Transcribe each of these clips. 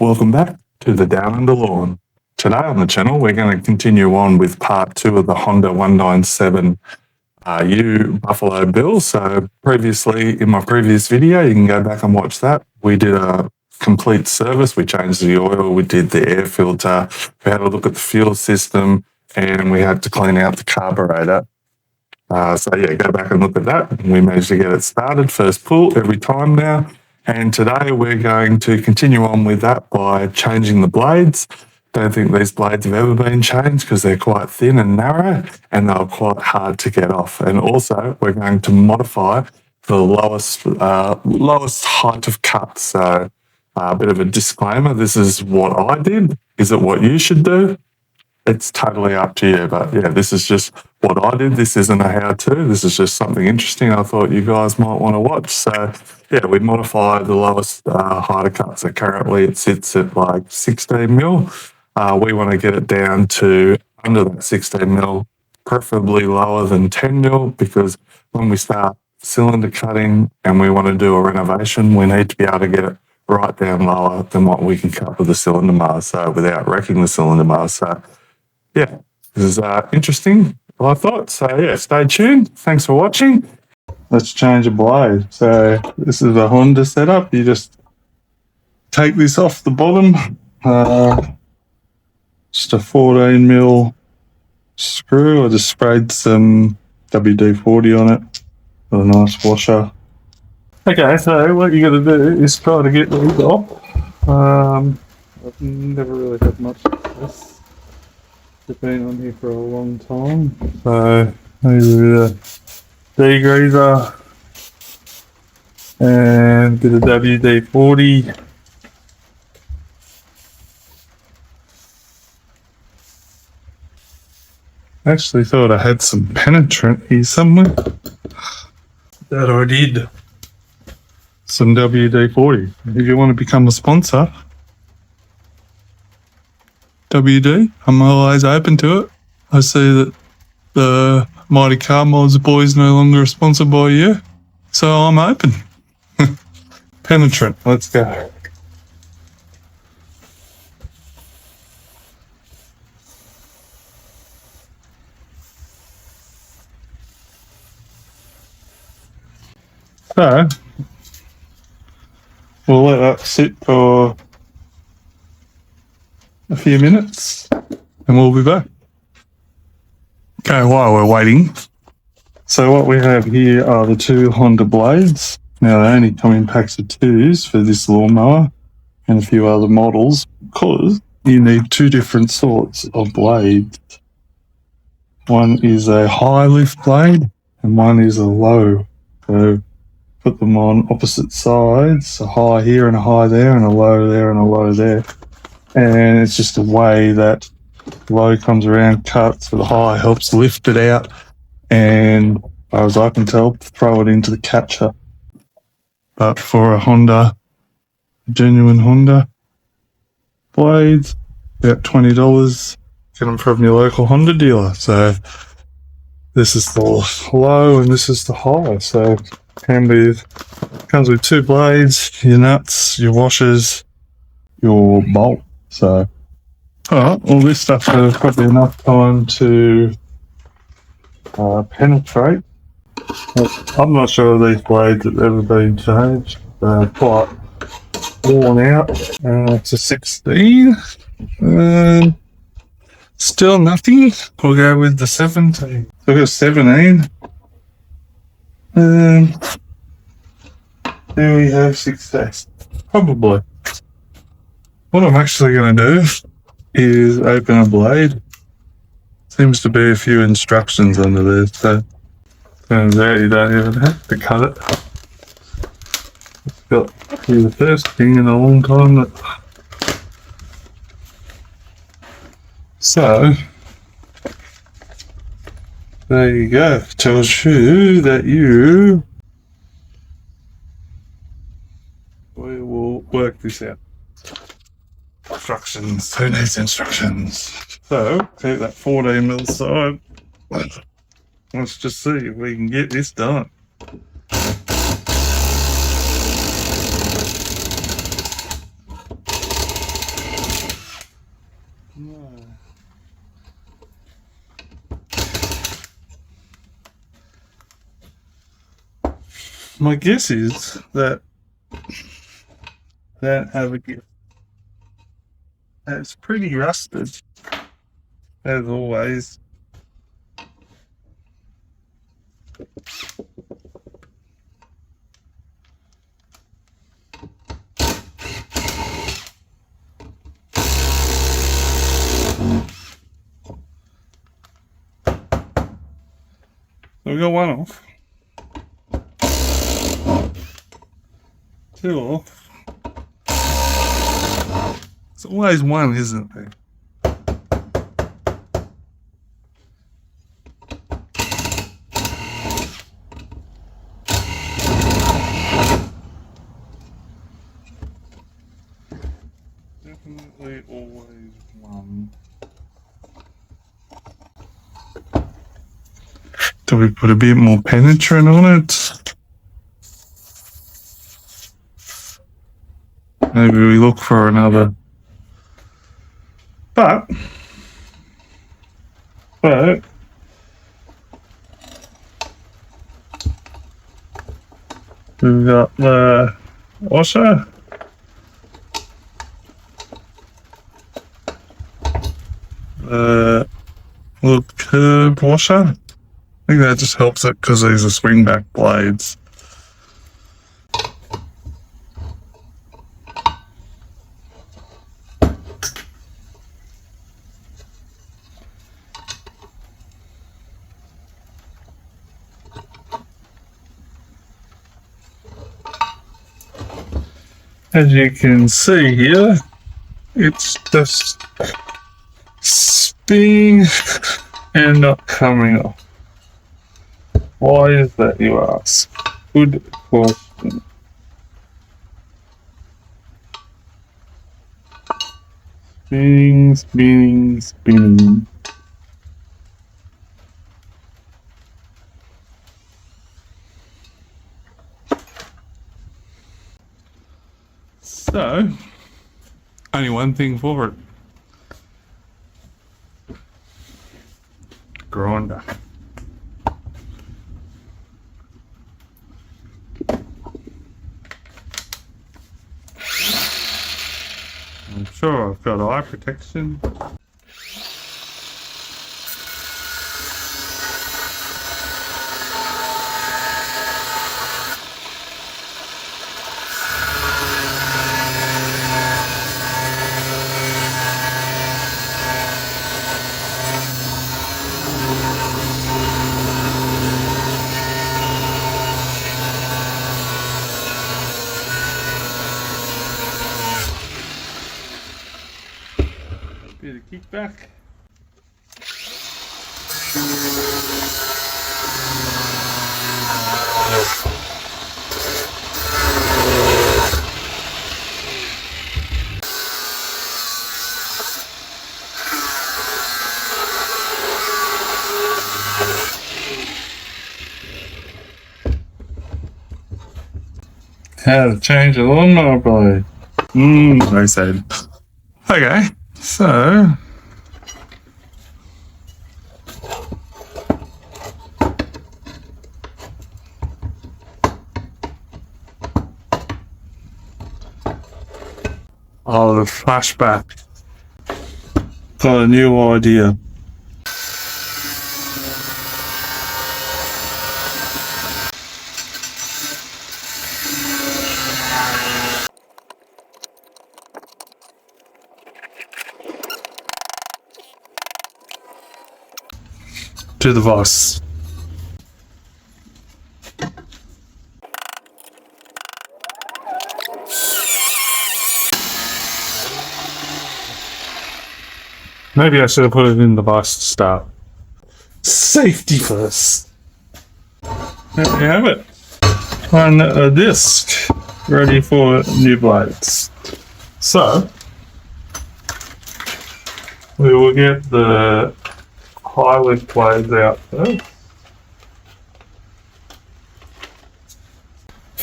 Welcome back to the Down Under Lawn. Today on the channel, we're going to continue on with part 2 of the Honda 197 U Buffalo Bill. So previously, in my previous video, you can go back and watch that. We did a complete service. We changed the oil, we did the air filter, we had a look at the fuel system, and we had to clean out the carburetor. So yeah, go back and look at that. We managed to get it started, first pull every time now. And today we're going to continue on with that by changing the blades. Don't think these blades have ever been changed because they're quite thin and narrow and they're quite hard to get off. And also we're going to modify the lowest height of cut. So a bit of a disclaimer, this is what I did. Is it what you should do? It's totally up to you, but yeah, this is just what I did. This isn't a how-to. This is just something interesting I thought you guys might want to watch. So yeah, we modified the lowest height of cut. So currently it sits at like 16 mil. We want to get it down to under that 16 mil, preferably lower than 10 mil, because when we start cylinder cutting and we want to do a renovation, we need to be able to get it right down lower than what we can cut with the cylinder mast, so without wrecking the cylinder mast. So yeah, this is interesting, I thought. So yeah, stay tuned. Thanks for watching. Let's change a blade. So this is a Honda setup. You just take this off the bottom. Just a 14 mil screw. I just sprayed some WD-40 on it with a nice washer. Okay, so what you got to do is try to get these off. I've never really had much of this. It's been on here for a long time. So maybe a degreaser and a bit of WD-40. I actually thought I had some penetrant here somewhere. That I did. Some WD-40. If you want to become a sponsor, WD, I'm always open to it. I see that the Mighty Car Mods boys no longer are sponsored by you, so I'm open. Penetrant, let's go. So, we'll let that sit for a few minutes and we'll be back. Okay, while we're waiting, so what we have here are the two Honda blades. Now they only come in packs of 2s for this lawnmower and a few other models because you need two different sorts of blades. One is a high lift blade and one is a low. So put them on opposite sides, a high here and a high there and a low there and a low there. And it's just a way that low comes around, cuts, so the high helps lift it out, and as I can tell, throw it into the catcher. But for a Honda, genuine Honda blades, about $20, get them from your local Honda dealer. So this is the low and this is the high. So comes with two blades, your nuts, your washers, your bolt. So, alright, all this stuff has probably enough time to penetrate. I'm not sure if these blades have ever been changed. They're quite worn out. It's a 16. Still nothing. We'll go with the 17. So we've got 17. Do we have success? Probably. What I'm actually going to do is open a blade. Seems to be a few instructions under there, so turns out you don't even have to cut it. It's got to be the first thing in a long time that... So, there you go. It tells you that we will work this out. Instructions. Who needs instructions? So, take that 14 mil side. Let's just see if we can get this done. My guess is that have a gift. It's pretty rusted, as always. So we got one off. Two off. It's always one, isn't there? Definitely always one. Do we put a bit more penetrant on it? Maybe we look for another. But we've got the washer. The little curved washer. I think that just helps it because these are swing back blades. As you can see here, it's just spinning and not coming off. Why is that, you ask? Good question. Spinning, spinning, spinning. So, only one thing for it. Grinder. I'm sure I've got eye protection. Bit of kickback. How to change a lawnmower blade. I said. Okay, so the flashback. Got a new idea. To the vise. Maybe I should have put it in the vise to start. Safety first. There we have it. On a disc, ready for new blades. So, we will get the high lift blades out first.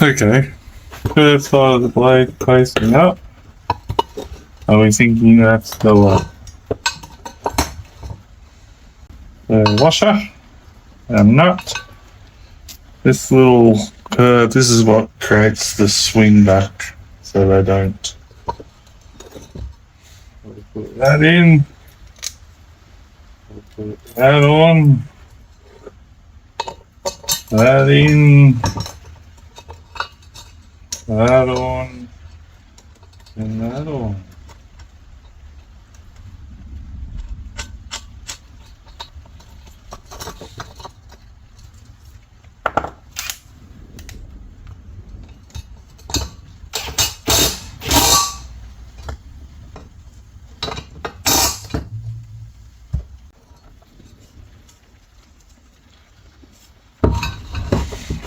Okay, first side of the blade facing up. Are we thinking that's the washer and nut? This little This is what creates the swing back, so they don't. Put that in. Put that on. That in. That on. And that on.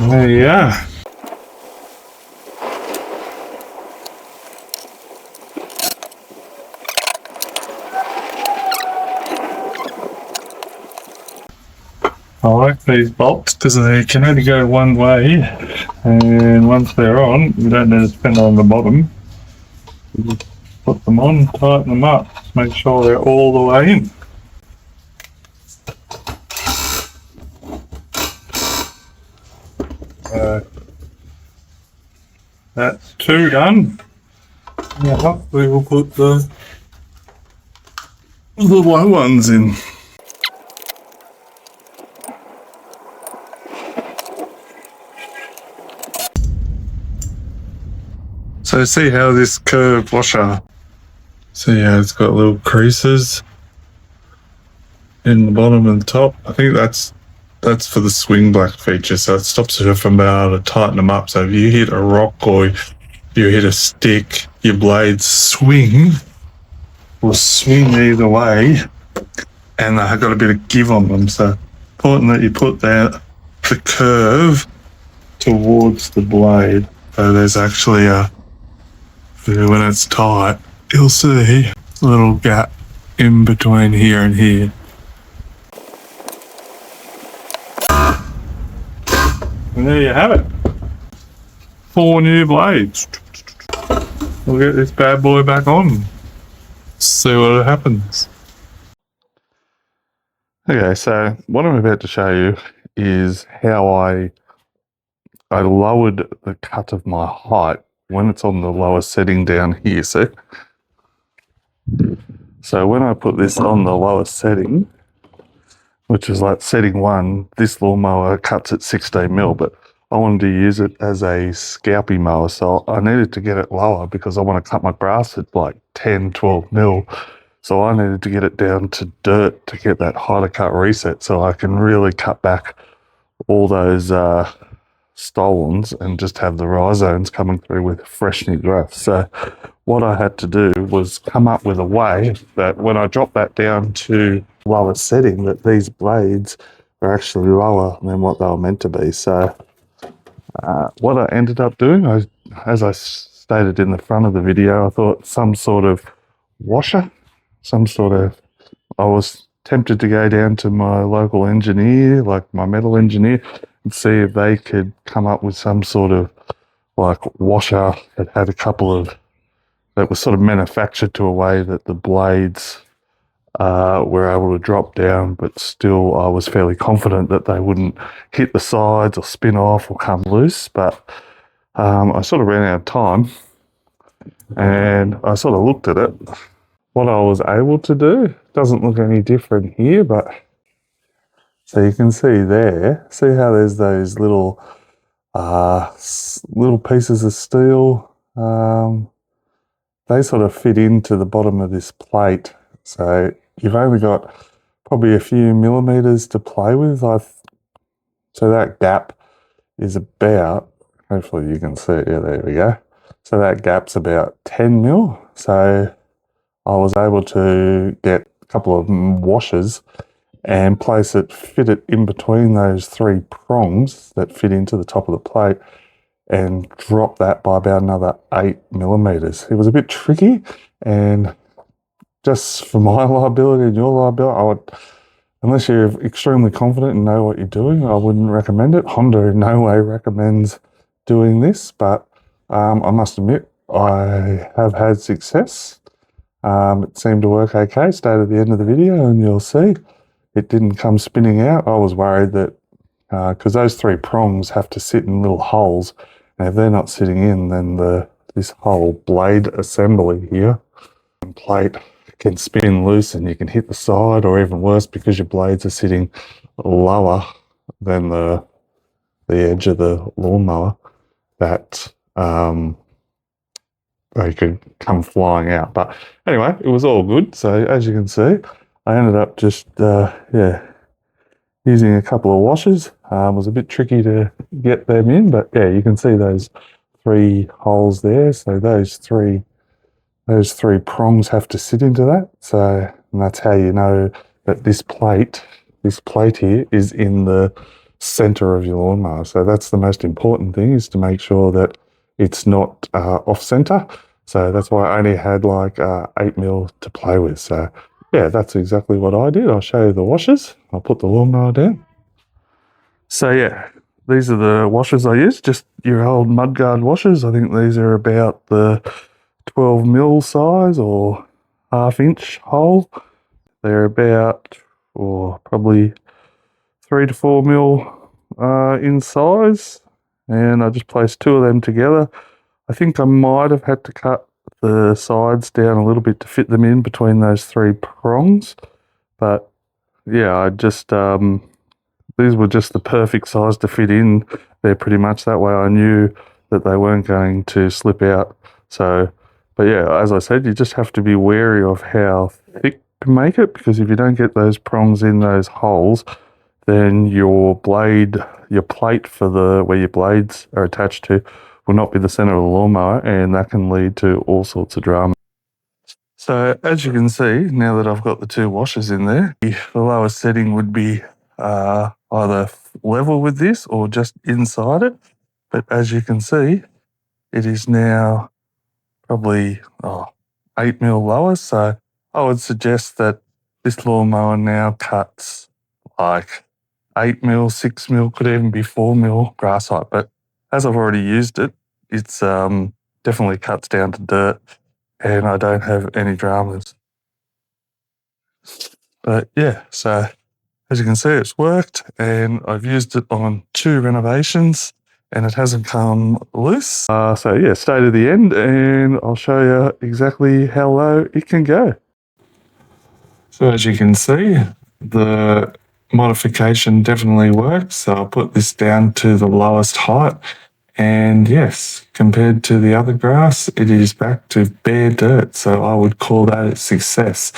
There you are. I like these bolts because they can only go one way, and once they're on, you don't need to spin on the bottom. You just put them on, tighten them up, make sure they're all the way in. So that's 2 done. Now hopefully we'll put the low ones in. So see how this curved washer, see how it's got little creases in the bottom and the top. I think that's for the swing back feature, so it stops you from being able to tighten them up. So if you hit a rock or you hit a stick, your blades will swing either way, and they've got a bit of give on them. So important that you put the curve towards the blade. So there's actually when it's tight, you'll see a little gap in between here and here. And there you have it. 4 new blades. We'll get this bad boy back on. See what happens. Okay, so what I'm about to show you is how I lowered the cut of my height when it's on the lower setting down here, see? So when I put this on the lower setting, which is like setting 1, this lawnmower cuts at 16mm, but I wanted to use it as a scalpy mower, so I needed to get it lower because I want to cut my grass at like 10, 12mm. So I needed to get it down to dirt to get that height cut reset so I can really cut back all those stolons and just have the rhizomes coming through with fresh new growth. So what I had to do was come up with a way that when I drop that down to lower setting, that these blades are actually lower than what they were meant to be. So what I ended up doing, as I stated in the front of the video, I thought some sort of washer, I was tempted to go down to my local engineer, like my metal engineer, and see if they could come up with some sort of like washer that had that was sort of manufactured to a way that the blades were able to drop down, but still I was fairly confident that they wouldn't hit the sides or spin off or come loose. But I sort of ran out of time and I sort of looked at it. What I was able to do doesn't look any different here, but so you can see there, see how there's those little pieces of steel. They sort of fit into the bottom of this plate. So you've only got probably a few millimeters to play with. So that gap is about, hopefully you can see it, yeah, there we go. So that gap's about 10mm. So I was able to get a couple of washers and fit it in between those 3 prongs that fit into the top of the plate and drop that by about another 8mm. It was a bit tricky, and just for my liability and your liability, unless you're extremely confident and know what you're doing, I wouldn't recommend it. Honda in no way recommends doing this, but I must admit I have had success. It seemed to work okay. Stay at the end of the video and you'll see it didn't come spinning out. I was worried that because those three prongs have to sit in little holes. And if they're not sitting in, then this whole blade assembly here and plate can spin loose and you can hit the side, or even worse, because your blades are sitting lower than the edge of the lawnmower, that they could come flying out. But anyway, it was all good. So as you can see, I ended up just using a couple of washers. It was a bit tricky to get them in, but yeah, you can see those three holes there. So those three prongs have to sit into that. So, and that's how you know that this plate here is in the center of your lawnmower. So that's the most important thing, is to make sure that it's not off center. So that's why I only had like 8mm to play with. So yeah, that's exactly what I did. I'll show you the washers. I'll put the lawnmower down. So yeah, these are the washers I used, just your old mudguard washers. I think these are about the 12mm size or 1/2 inch hole. They're about, or probably 3 to 4mm in size. And I just placed two of them together. I think I might have had to cut the sides down a little bit to fit them in between those three prongs. But yeah, I just, these were just the perfect size to fit in there pretty much. That way I knew that they weren't going to slip out. So, but yeah, as I said, you just have to be wary of how thick to make it, because if you don't get those prongs in those holes, then your plate for where your blades are attached to will not be the center of the lawnmower, and that can lead to all sorts of drama. So as you can see, now that I've got the two washers in there, the lowest setting would be either level with this or just inside it. But as you can see, it is now probably 8mm lower. So I would suggest that this lawnmower now cuts like 8mm, 6mm, could even be 4mm grass height. But as I've already used it, it's definitely cuts down to dirt, and I don't have any dramas. But yeah, so as you can see, it's worked, and I've used it on 2 renovations, and it hasn't come loose. So yeah, stay to the end, and I'll show you exactly how low it can go. So as you can see, the modification definitely works. So I'll put this down to the lowest height, and yes, compared to the other grass, it is back to bare dirt. So I would call that a success.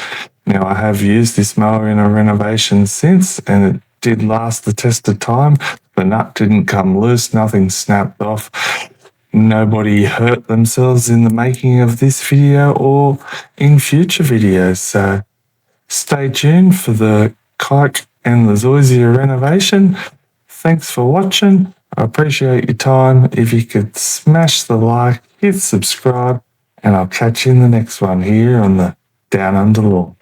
Now, I have used this mower in a renovation since, and it did last the test of time. The nut didn't come loose, nothing snapped off. Nobody hurt themselves in the making of this video or in future videos. So stay tuned for the Kike and the Zoysia renovation. Thanks for watching. I appreciate your time. If you could smash the like, hit subscribe, and I'll catch you in the next one here on the Down Under Lawn.